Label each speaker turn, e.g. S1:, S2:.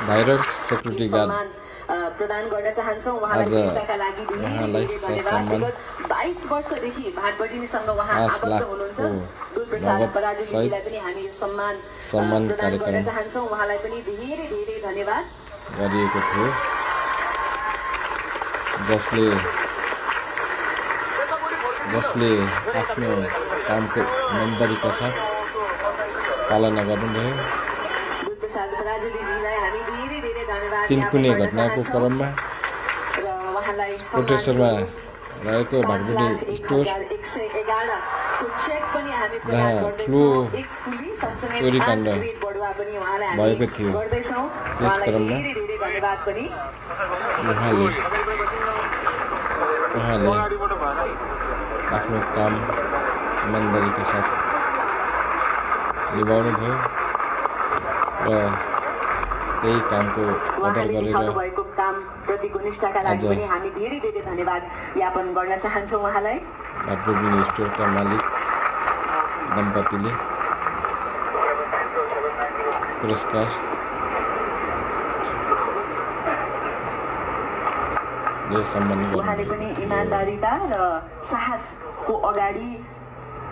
S1: Direct security guard
S2: प्रदान गर्न चाहन्छौँ उहाँलाई चिन्ताका लागि धेरै धन्यवाद। विगत 22 वर्षदेखि भाटबटिनीसँग उहाँ आबद्ध हुनुहुन्छ। दुलप्रसाद पराजुलीजीलाई पनि हामी यो सम्मान प्रदान गर्न चाहन्छौँ। उहाँलाई पनि धेरै धेरै धन्यवाद
S1: गरिएको थियो, जसले आफ्नो कामको इमानदारीका साथ पालना गर्नुभयो।
S2: दुलप्रसाद पराजुलीजीलाई हामी धेरै धेरै धन्यवाद
S1: तिनकुने घटनाको क्रममा कोटेश्वरमा रहेको भाटबटी स्टोर जहाँ ठुलो चोरीकाण्ड भएको थियो, त्यस क्रममा उहाँले आफ्नो काम इमानदारीका साथ निभाउनु भयो र त्यही कामको कदर गरेर
S2: भएको काम प्रतिको निष्ठाका लागि पनि हामी धेरै धेरै धन्यवाद ज्ञापन गर्न चाहन्छौँ उहाँलाई।
S1: भाटबटी स्टोरका मालिक दम्पतिले पुरस्कार सम्मान गर्नु।
S2: उहाँले पनि इमानदारीता र साहसको अगाडि